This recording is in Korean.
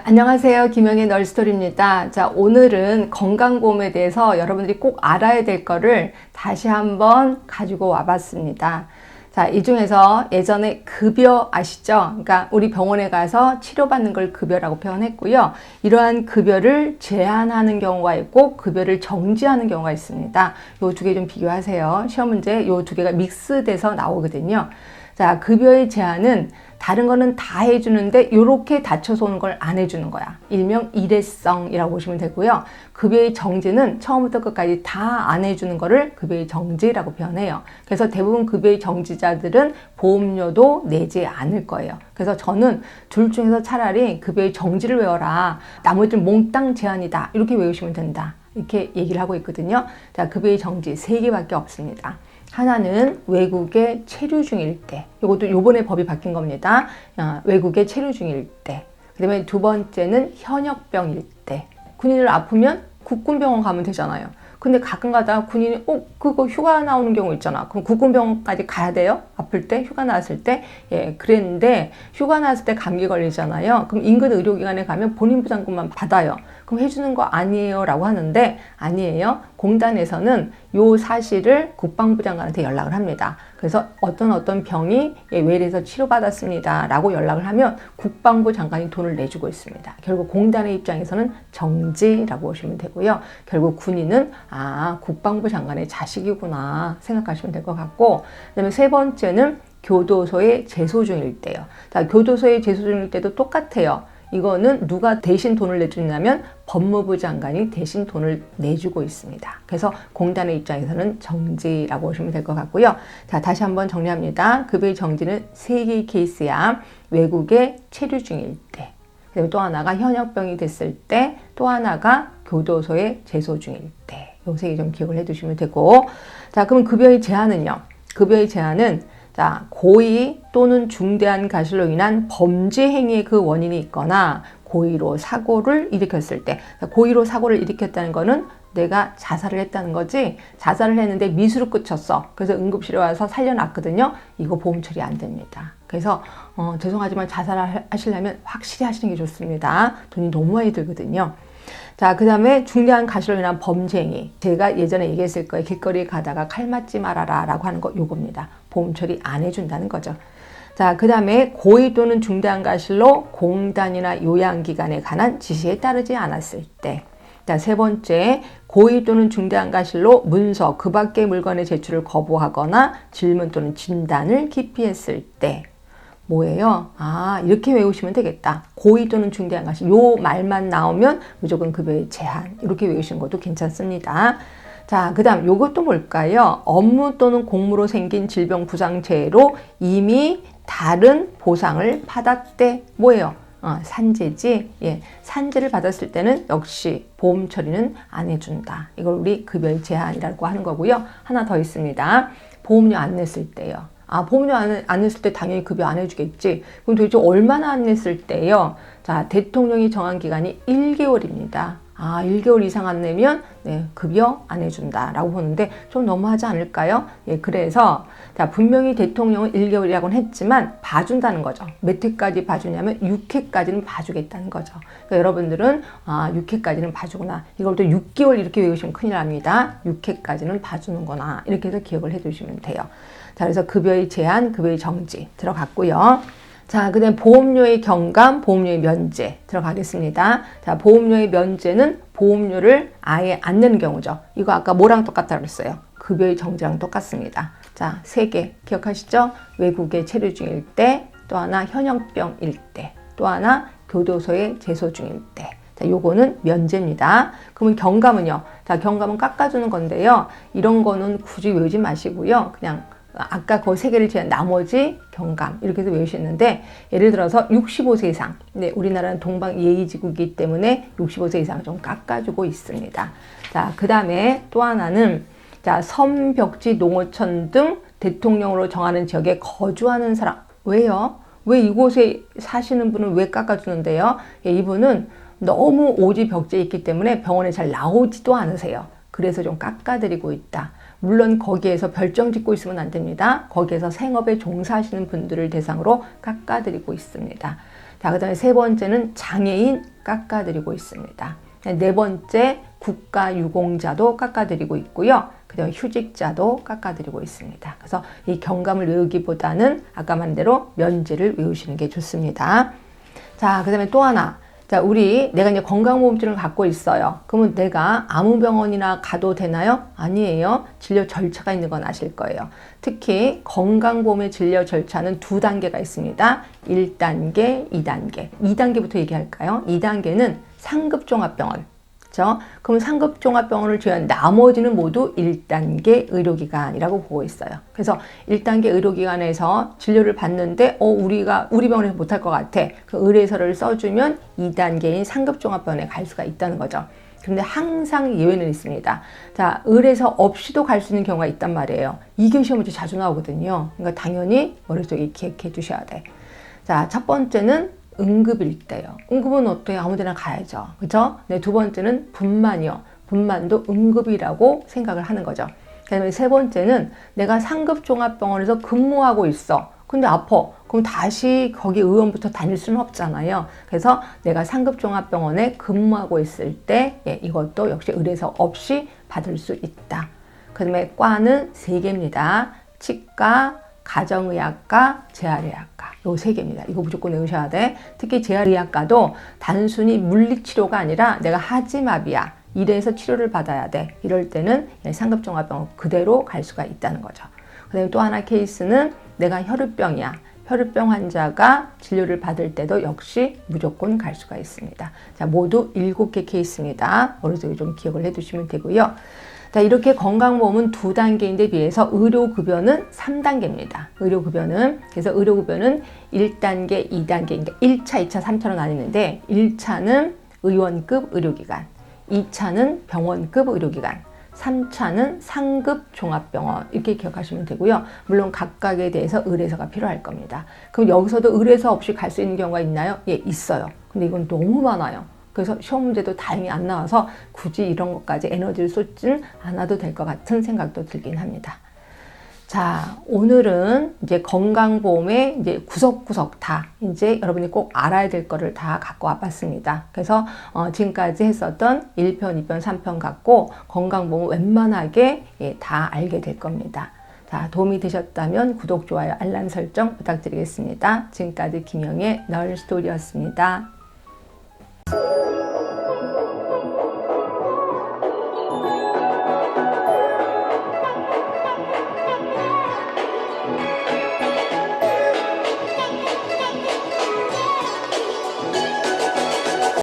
안녕하세요. 김영의 널스토리입니다. 자, 오늘은 건강보험에 대해서 여러분들이 꼭 알아야 될 거를 다시 한번 가지고 와봤습니다. 자, 이 중에서 예전에 급여 아시죠? 그러니까 우리 병원에 가서 치료받는 걸 급여라고 표현했고요. 이러한 급여를 제한하는 경우가 있고 급여를 정지하는 경우가 있습니다. 이 두 개 좀 비교하세요. 시험 문제 이 두 개가 믹스돼서 나오거든요. 자, 급여의 제한은 다른 거는 다 해주는데 이렇게 다쳐서 오는 걸 안 해주는 거야. 일명 일회성이라고 보시면 되고요. 급여의 정지는 처음부터 끝까지 다 안 해주는 거를 급여의 정지라고 표현해요. 그래서 대부분 급여의 정지자들은 보험료도 내지 않을 거예요. 그래서 저는 둘 중에서 차라리 급여의 정지를 외워라. 나머지는 몽땅 제한이다. 이렇게 외우시면 된다. 이렇게 얘기를 하고 있거든요. 자, 급여의 정지 3개밖에 없습니다. 하나는 외국에 체류 중일 때, 이것도 요번에 법이 바뀐 겁니다. 외국에 체류 중일 때. 그 다음에 두 번째는 현역병일 때. 군인을 아프면 국군병원 가면 되잖아요. 근데 가끔 가다가 군인이 그거 휴가 나오는 경우 있잖아. 그럼 국군병원까지 가야 돼요? 아플 때? 휴가 나왔을 때? 예, 그랬는데 휴가 나왔을 때 감기 걸리잖아요. 그럼 인근 의료기관에 가면 본인 부담금만 받아요. 그럼 해주는 거 아니에요? 라고 하는데 아니에요. 공단에서는 요 사실을 국방부 장관한테 연락을 합니다. 그래서 어떤 병이 외래에서 치료받았습니다. 라고 연락을 하면 국방부 장관이 돈을 내주고 있습니다. 결국 공단의 입장에서는 정지라고 보시면 되고요. 결국 군인은 국방부 장관의 자식이구나 생각하시면 될 것 같고, 그 다음에 세 번째는 교도소에 재소 중일 때요. 자, 교도소에 재소 중일 때도 똑같아요. 이거는 누가 대신 돈을 내주냐면 법무부 장관이 대신 돈을 내주고 있습니다. 그래서 공단의 입장에서는 정지라고 보시면 될 것 같고요. 자, 다시 한번 정리합니다. 급여의 정지는 3개의 케이스야. 외국에 체류 중일 때, 그다음에 또 하나가 현역병이 됐을 때, 또 하나가 교도소에 재소 중일 때. 요 3개 좀 기억을 해두시면 되고, 자, 그럼 급여의 제한은요. 급여의 제한은 자, 고의 또는 중대한 과실로 인한 범죄 행위의 그 원인이 있거나 고의로 사고를 일으켰을 때, 고의로 사고를 일으켰다는 거는 내가 자살을 했다는 거지, 자살을 했는데 미수로 끝쳤어. 그래서 응급실에 와서 살려놨거든요. 이거 보험 처리 안 됩니다. 그래서 죄송하지만 자살을 하시려면 확실히 하시는 게 좋습니다. 돈이 너무 많이 들거든요. 자, 그 다음에 중대한 과실로 인한 범죄행위. 제가 예전에 얘기했을 거예요. 길거리에 가다가 칼 맞지 말아라 라고 하는 거 요겁니다. 보험 처리 안 해준다는 거죠. 자, 그 다음에 고의 또는 중대한 과실로 공단이나 요양기관에 관한 지시에 따르지 않았을 때. 자, 세 번째, 고의 또는 중대한 과실로 문서, 그 밖의 물건의 제출을 거부하거나 질문 또는 진단을 기피했을 때. 뭐예요? 이렇게 외우시면 되겠다. 고의 또는 중대한 과실. 요 말만 나오면 무조건 급여의 제한. 이렇게 외우시는 것도 괜찮습니다. 자, 그 다음 요것도 뭘까요? 업무 또는 공무로 생긴 질병부상재해로 이미 다른 보상을 받았대. 뭐예요? 산재지. 예, 산재를 받았을 때는 역시 보험 처리는 안 해준다. 이걸 우리 급여의 제한이라고 하는 거고요. 하나 더 있습니다. 보험료 안 냈을 때요. 보험료 안 냈을 때 당연히 급여 안 해주겠지. 그럼 도대체 얼마나 안 냈을 때요? 자, 대통령이 정한 기간이 1개월입니다. 1개월 이상 안 내면 급여 안 해준다라고 보는데 좀 너무하지 않을까요? 예, 그래서 자, 분명히 대통령은 1개월이라고는 했지만 봐준다는 거죠. 몇 회까지 봐주냐면 6회까지는 봐주겠다는 거죠. 그러니까 여러분들은 6회까지는 봐주구나. 이걸 또 6개월 이렇게 외우시면 큰일 납니다. 6회까지는 봐주는구나. 이렇게 해서 기억을 해두시면 돼요. 자, 그래서 급여의 제한, 급여의 정지 들어갔고요. 자, 그 다음에 보험료의 경감, 보험료의 면제 들어가겠습니다. 자, 보험료의 면제는 보험료를 아예 안 내는 경우죠. 이거 아까 뭐랑 똑같다고 그랬어요? 급여의 정지랑 똑같습니다. 자, 3개 기억하시죠? 외국에 체류 중일 때, 또 하나 현역병일 때, 또 하나 교도소에 재소 중일 때. 자, 요거는 면제입니다. 그러면 경감은요? 자, 경감은 깎아주는 건데요. 이런 거는 굳이 외우지 마시고요. 그냥 아까 그 3개를 제한 나머지 경감 이렇게 해서 외우시는데, 예를 들어서 65세 이상, 우리나라는 동방예의지국이기 때문에 65세 이상 좀 깎아주고 있습니다. 자, 그 다음에 또 하나는 자, 섬, 벽지, 농어촌 등 대통령으로 정하는 지역에 거주하는 사람. 왜요? 왜 이곳에 사시는 분은 왜 깎아주는데요? 예, 이분은 너무 오지 벽지에 있기 때문에 병원에 잘 나오지도 않으세요. 그래서 좀 깎아드리고 있다. 물론 거기에서 별정 짓고 있으면 안 됩니다. 거기에서 생업에 종사하시는 분들을 대상으로 깎아드리고 있습니다. 자, 그 다음에 세 번째는 장애인 깎아드리고 있습니다. 네 번째 국가유공자도 깎아드리고 있고요. 그 다음에 휴직자도 깎아드리고 있습니다. 그래서 이 경감을 외우기보다는 아까 말한 대로 면제를 외우시는 게 좋습니다. 자, 그 다음에 또 하나. 자, 내가 이제 건강보험증을 갖고 있어요. 그러면 내가 아무 병원이나 가도 되나요? 아니에요. 진료 절차가 있는 건 아실 거예요. 특히 건강보험의 진료 절차는 두 단계가 있습니다. 1단계, 2단계. 2단계부터 얘기할까요? 2단계는 상급종합병원. 그렇죠? 그럼 상급종합병원을 제외한 나머지는 모두 1단계 의료기관이라고 보고 있어요. 그래서 1단계 의료기관에서 진료를 받는데 우리 병원에서 못할 것 같아. 그 의뢰서를 써주면 2단계인 상급종합병원에 갈 수가 있다는 거죠. 그런데 항상 예외는 있습니다. 자, 의뢰서 없이도 갈 수 있는 경우가 있단 말이에요. 2교시 시험 문제 자주 나오거든요. 그러니까 당연히 머릿속에 기억해 두셔야 돼. 자, 첫 번째는 응급일 때요. 응급은 어때요? 아무데나 가야죠. 그죠? 네, 두 번째는 분만이요. 분만도 응급이라고 생각을 하는 거죠. 그 다음에 세 번째는 내가 상급종합병원에서 근무하고 있어. 근데 아파. 그럼 다시 거기 의원부터 다닐 수는 없잖아요. 그래서 내가 상급종합병원에 근무하고 있을 때 이것도 역시 의뢰서 없이 받을 수 있다. 그 다음에 과는 3개입니다. 치과, 가정의학과, 재활의학과 요 3개입니다. 이거 무조건 외우셔야 돼. 특히 재활의학과도 단순히 물리치료가 아니라 내가 하지마비야. 이래서 치료를 받아야 돼. 이럴 때는 상급종합병원 그대로 갈 수가 있다는 거죠. 그 다음에 또 하나 케이스는 내가 혈우병이야. 혈우병 환자가 진료를 받을 때도 역시 무조건 갈 수가 있습니다. 자, 모두 7개 케이스입니다. 머릿속에 좀 기억을 해두시면 되고요. 자, 이렇게 건강보험은 2단계인데 비해서 의료급여는 3단계입니다. 그래서 의료급여는 1단계, 2단계, 그러니까 1차, 2차, 3차로 나뉘는데 1차는 의원급 의료기관, 2차는 병원급 의료기관, 3차는 상급 종합병원 이렇게 기억하시면 되고요. 물론 각각에 대해서 의뢰서가 필요할 겁니다. 그럼 여기서도 의뢰서 없이 갈 수 있는 경우가 있나요? 예, 있어요. 근데 이건 너무 많아요. 그래서 시험 문제도 다행히 안 나와서 굳이 이런 것까지 에너지를 쏟진 않아도 될 것 같은 생각도 들긴 합니다. 자, 오늘은 이제 건강보험의 이제 구석구석 다 이제 여러분이 꼭 알아야 될 거를 다 갖고 와봤습니다. 그래서 지금까지 했었던 1편, 2편, 3편 갖고 건강보험 웬만하게 다 알게 될 겁니다. 자, 도움이 되셨다면 구독, 좋아요, 알람 설정 부탁드리겠습니다. 지금까지 김영의 널스토리였습니다.